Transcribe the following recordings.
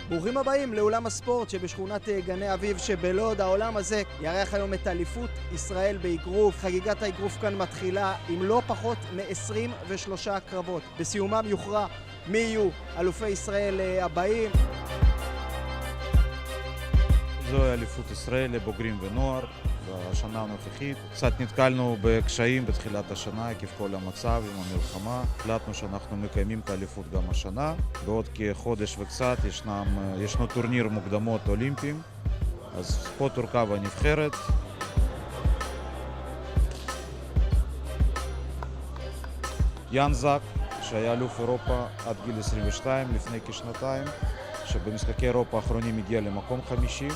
ברוכים הבאים לאולם הספורט שבשכונת גני אביב שבלוד. העולם הזה יארח היום את אליפות ישראל באגרוף. חגיגת האגרוף כאן מתחילה עם לא פחות מ-23 קרבות. בסיומם יוכרע מי יהיו אלופי ישראל הבאים. זוהי אליפות ישראל לבוגרים ונוער בשנה הנוכחית. קצת נתקלנו בקשיים בתחילת השנה עקב כל המצב עם המלחמה. החלטנו שאנחנו מקיימים את האליפות גם השנה. בעוד כחודש וקצת ישנו טורניר מוקדמות אולימפיים, אז פה תורכב הנבחרת. יאן זק, שהיה אלוף אירופה עד גיל 22 לפני כשנתיים, שבמשחקי אירופה האחרונים הגיע למקום חמישי.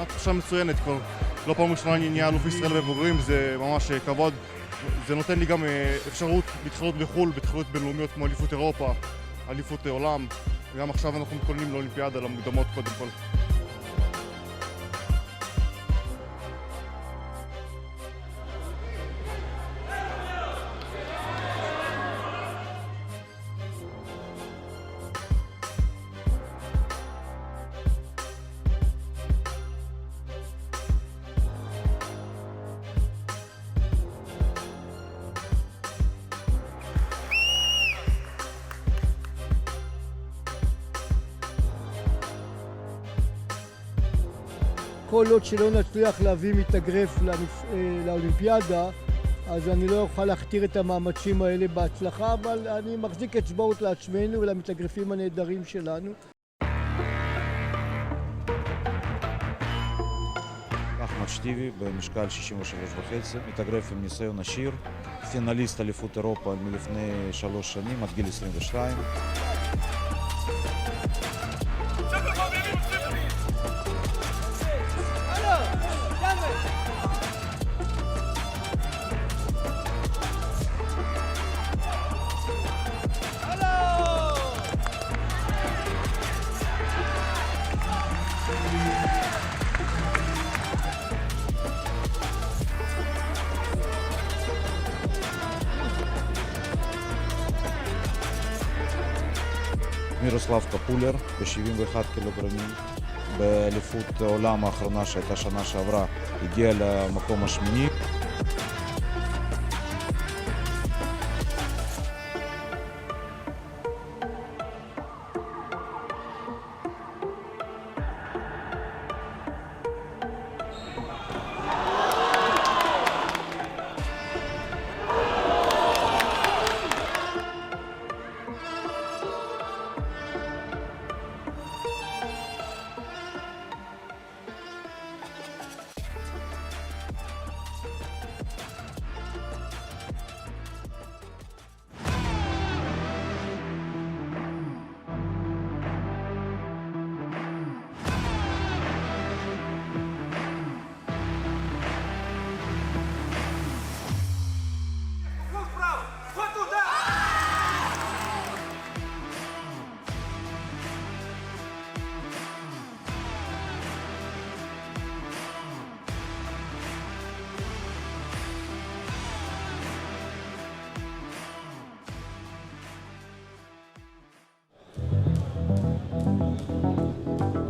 תחושה מצוינת, כבר לא פעם ראשונה אני נהיה אלוף ישראל בבוגרים, זה ממש כבוד. זה נותן לי גם אפשרות להתחרות בחו"ל, בתחרויות בינלאומיות כמו אליפות אירופה, אליפות עולם, וגם עכשיו אנחנו מתכוננים לאולימפיאדה, למוקדמות קודם כל. כל עוד שלא נצליח להביא מתאגרף לאולימפיאדה, אז אני לא אוכל להכתיר את המאמצים האלה בהצלחה, אבל אני מחזיק אצבעות לעצמנו ולמתאגרפים הנהדרים שלנו. אחמד שטיבי במשקל 63.5, מתאגרף עם ניסיון עשיר, פינליסט אליפות אירופה מלפני 3 שנים עד גיל 22. מירוסלב קפולר ב-71 קילוגרמים. באליפות העולם האחרונה שהייתה שנה שעברה הגיע למקום השמיני.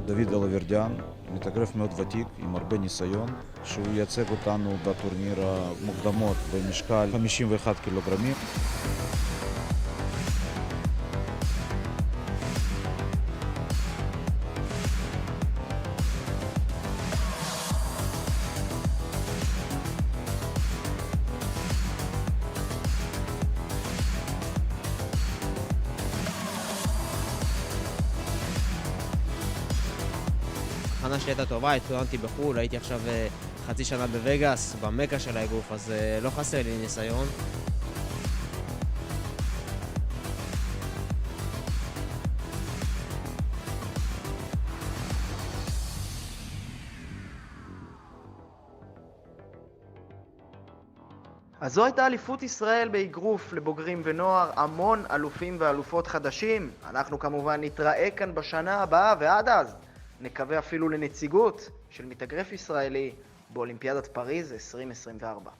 דוד אלוורדיאן, מתאגרף מאוד ותיק עם הרבה ניסיון, שהוא ייצג אותנו בטורניר המוקדמות במשקל 51 קילוגרמים. ההכנה שלי הייתה טובה, התכוננתי בחו"ל, הייתי עכשיו חצי שנה בווגאס, במקה של האגרוף, אז לא חסר לי ניסיון. אז זו הייתה אליפות ישראל באגרוף לבוגרים ונוער, המון אלופים ואלופות חדשים. אנחנו כמובן נתראה כאן בשנה הבאה, ועד אז נקווה אפילו לנציגות של מתאגרף ישראלי באולימפיאדת פריז 2024.